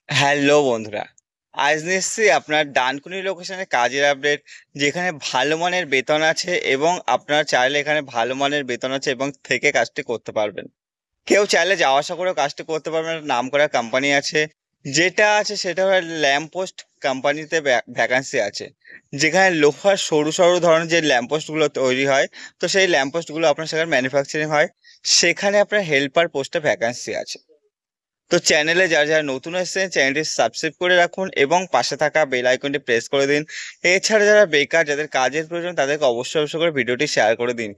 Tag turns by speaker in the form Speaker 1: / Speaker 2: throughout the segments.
Speaker 1: Hello বন্ধুরা, আজ নিয়ে এসেছি আপনার ডানকুনি লোকেশনে কাজের আপডেট, যেখানে ভালো মানের বেতন আছে এবং আপনার চাইলে এখানে ভালো মানের বেতন আছে এবং থেকে কাজটি করতে পারবেন। কেউ চাইলে যাওয়া আসা করেও কাজটি করতে পারবেন। একটা নাম করা কোম্পানি আছে, যেটা আছে সেটা হলো ল্যাম্প পোস্ট কোম্পানিতে ভ্যাকান্সি আছে, যেখানে লোহার সরু সরু ধরনের যে ল্যাম্প পোস্টগুলো তৈরি হয়, তো সেই ল্যাম্প পোস্টগুলো আপনার সেখানে ম্যানুফ্যাকচারিং হয়। সেখানে আপনার হেল্পার পোস্টে ভ্যাকান্সি আছে। তো চ্যানেলে যারা যারা নতুন এসেছেন, চ্যানেলটি সাবস্ক্রাইব করে রাখুন এবং পাশে থাকা বেল আইকনটি প্রেস করে দিন। এছাড়া যারা বেকার, যাদের কাজের প্রয়োজন, তাদেরকে অবশ্যই অবশ্যই করে ভিডিওটি শেয়ার করে দিন।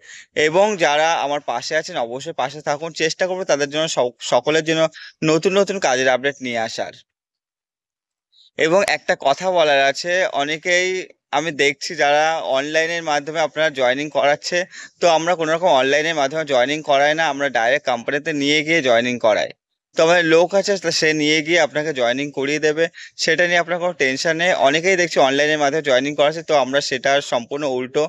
Speaker 1: এবং যারা আমার পাশে আছেন, অবশ্যই পাশে থাকুন। চেষ্টা করবো তাদের জন্য, সকলের জন্য নতুন নতুন কাজের আপডেট নিয়ে আসার। এবং একটা কথা বলার আছে, অনেকেই আমি দেখছি যারা অনলাইনের মাধ্যমে আপনারা জয়েনিং করাচ্ছে। তো আমরা কোনো রকম অনলাইনের মাধ্যমে জয়েনিং করাই না, আমরা ডাইরেক্ট কোম্পানিতে নিয়ে গিয়ে জয়েনিং করাই। তো আমাদের লোক আছে, তো সে নিয়ে গিয়ে আপনাকে জয়েনিং করিয়ে দেবে। সেটা নিয়ে আপনার কোনো টেনশন নেই। অনেকেই দেখছি অনলাইনের মাধ্যমে জয়েনিং করাচ্ছে, তো আমরা সেটার সম্পূর্ণ উল্টো,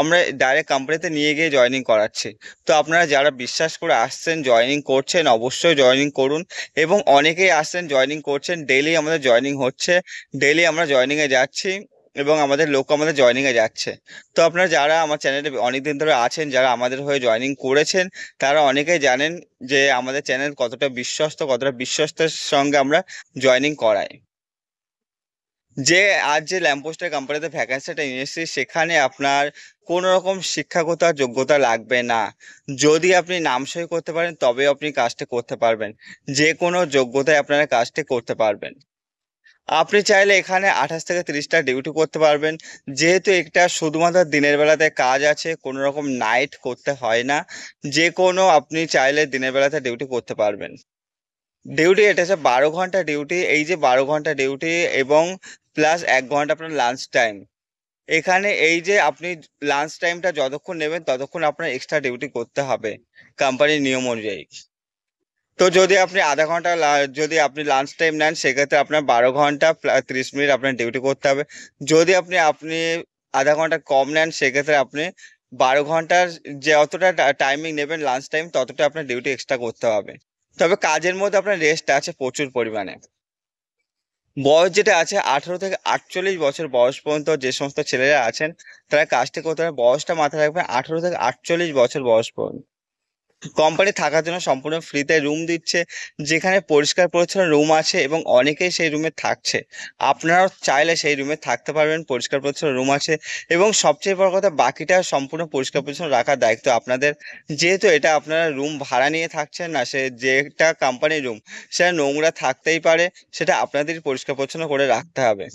Speaker 1: আমরা ডাইরেক্ট কোম্পানিতে নিয়ে গিয়ে জয়েনিং করাচ্ছি। তো আপনারা যারা বিশ্বাস করে আসছেন, জয়েনিং করছেন, অবশ্যই জয়েনিং করুন। এবং অনেকেই আসছেন, জয়েনিং করছেন, ডেইলি আমাদের জয়েনিং হচ্ছে, ডেইলি আমরা জয়েনিংয়ে যাচ্ছি এবং আমাদের লোক আমাদের জয়েনিংয়ে যাচ্ছে। তো আপনারা যারা আমার চ্যানেলে অনেকদিন ধরে আছেন, যারা আমাদের হয়ে জয়েনিং করেছেন, তারা অনেকেই জানেন যে আমাদের চ্যানেল কতটা বিশ্বস্ত, কতটা বিশ্বস্তের সঙ্গে আমরা জয়েনিং করাই। যে আজ যে ল্যাম্পপোস্টের কোম্পানিতে ভ্যাকেন্সিটা নিয়ে এসেছি, সেখানে আপনার কোনো রকম শিক্ষাগত আর যোগ্যতা লাগবে না। যদি আপনি নাম সই করতে পারেন, তবে আপনি কাজটা করতে পারবেন। যে কোনো যোগ্যতায় আপনারা কাজটি করতে পারবেন। আপনি চাইলে এখানে 28 থেকে 30টা ডিউটি করতে পারবেন। যেহেতু এটা শুধুমাত্র দিনের বেলাতে কাজ আছে, কোনো রকম নাইট করতে হয় না। যে কোনো আপনি চাইলে দিনের বেলাতে ডিউটি করতে পারবেন। ডিউটি এটা হচ্ছে 12 ঘন্টা ডিউটি। এই যে 12 ঘন্টা ডিউটি এবং প্লাস 1 ঘন্টা আপনার লাঞ্চ টাইম। এখানে এই যে আপনি লাঞ্চ টাইমটা যতক্ষণ নেবেন, ততক্ষণ আপনার এক্সট্রা ডিউটি করতে হবে কোম্পানির নিয়ম অনুযায়ী। তো যদি আপনি আধা ঘন্টা যদি আপনি লাঞ্চ টাইম নেন, সেক্ষেত্রে আপনার 12 ঘন্টা 30 মিনিট আপনার ডিউটি করতে হবে। যদি আপনি আপনি আধা ঘন্টা কম নেন, সেক্ষেত্রে আপনি 12 ঘন্টার যে অতটা টাইমিং নেবেন লাঞ্চ টাইম, ততটা আপনার ডিউটি এক্সট্রা করতে হবে। তবে কাজের মধ্যে আপনার রেস্ট আছে প্রচুর পরিমাণে। বয়স যেটা আছে, 18 থেকে 48 বছর বয়স পর্যন্ত যে সমস্ত ছেলেরা আছেন, তারা কাজটি করতে হবে। বয়সটা মাথায় রাখবেন, 18 থেকে 48 বছর বয়স। কোম্পানি থাকার জন্য সম্পূর্ণ ফ্রিতে রুম দিচ্ছে, যেখানে পরিষ্কার পরিচ্ছন্ন রুম আছে এবং অনেকেই সেই রুমে থাকছে। আপনারাও চাইলে সেই রুমে থাকতে পারবেন, পরিষ্কার পরিচ্ছন্ন রুম আছে। এবং সবচেয়ে বড় কথা, বাকিটা সম্পূর্ণ পরিষ্কার পরিচ্ছন্ন রাখার দায়িত্ব আপনাদের। যেহেতু এটা আপনারা রুম ভাড়া নিয়ে থাকছেন না, সে যেটা কোম্পানির রুম, সেটা নোংরা থাকতেই পারে। সেটা আপনাদেরই পরিষ্কার পরিচ্ছন্ন করে রাখতে হবে।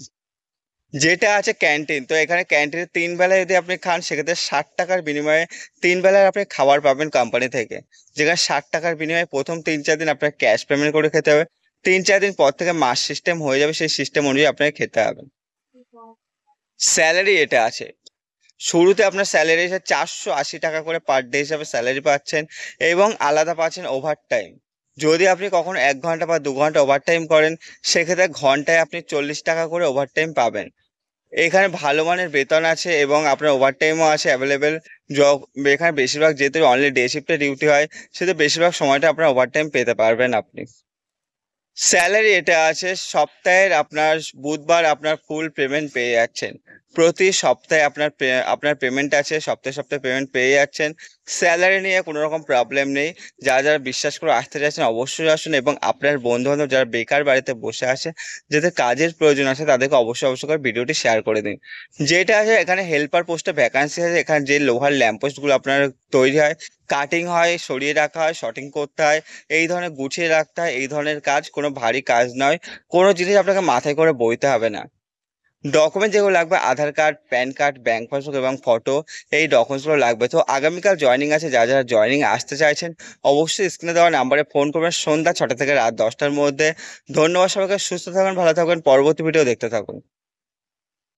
Speaker 1: যেটা আছে ক্যান্টিন, তো এখানে ক্যান্টিনে 3 বেলা যদি আপনি খান, সেক্ষেত্রে 60 টাকার বিনিময়ে 3 বেলার আপনি খাবার পাবেন কোম্পানি থেকে। যেখানে 60 টাকার বিনিময়ে প্রথম 3-4 দিন আপনার ক্যাশ পেমেন্ট করে খেতে হবে। 3-4 দিন পর থেকে মাস সিস্টেম হয়ে যাবে, সেই সিস্টেম অনুযায়ী আপনাকে খেতে হবে। স্যালারি এটা আছে, শুরুতে আপনার স্যালারি হিসেবে 480 টাকা করে পার ডে হিসাবে স্যালারি পাচ্ছেন। এবং আলাদা পাচ্ছেন ওভার টাইম। যদি আপনি কখনো 1 ঘন্টা বা 2 ঘন্টা ওভার টাইম করেন, সেক্ষেত্রে ঘন্টায় আপনি 40 টাকা করে ওভার টাইম পাবেন। এখানে ভালো মানের বেতন আছে এবং আপনার ওভারটাইমও আছে অ্যাভেলেবেল। এখানে বেশিরভাগ, যেহেতু অনলি ডে শিফটে ডিউটি হয়, সেহেতু বেশিরভাগ সময়টা আপনার ওভারটাইম পেতে পারবেন আপনি। স্যালারি এটা আছে, সপ্তাহের আপনার বুধবার আপনার ফুল পেমেন্ট পেয়ে যাচ্ছেন। প্রতি সপ্তাহে আপনার পেমেন্ট আছে, সপ্তাহে সপ্তাহে পেমেন্ট পেয়ে যাচ্ছেন। স্যালারি নিয়ে কোনো রকম প্রবলেম নেই। যারা যারা বিশ্বাস করে আসতে চাইছেন, অবশ্যই আসুন। এবং আপনার বন্ধু বান্ধব যারা বেকার বাড়িতে বসে আছে, যাদের কাজের প্রয়োজন আছে, তাদেরকে অবশ্যই অবশ্যই করে ভিডিওটি শেয়ার করে দিন। যেটা আছে, এখানে হেল্পার পোস্টে ভ্যাকান্সি আছে। এখানে যে লোহার ল্যাম্প পোস্টগুলো আপনার তৈরি হয়, কাটিং হয়, সরিয়ে রাখা হয়, শর্টিং করতে হয়, এই ধরনের গুছিয়ে রাখতে হয়, এই ধরনের কাজ কোনো ভারী কাজ নয়। কোনো জিনিস আপনাকে মাথায় করে বইতে হবে না। ডকুমেন্ট যেগুলো লাগবে, Aadhaar card, PAN card, bank passbook এবং ফটো, এই ডকুমেন্টসগুলো লাগবে। তো আগামীকাল জয়েনিং আছে, যারা যারা জয়েনিং আসতে চাইছেন, অবশ্যই স্ক্রিনে দেওয়া নাম্বারে ফোন করবেন সন্ধ্যা 6টা থেকে রাত 10টার মধ্যে। ধন্যবাদ সবাইকে। সুস্থ থাকবেন, ভালো থাকবেন, পরবর্তী ভিডিও দেখতে থাকুন।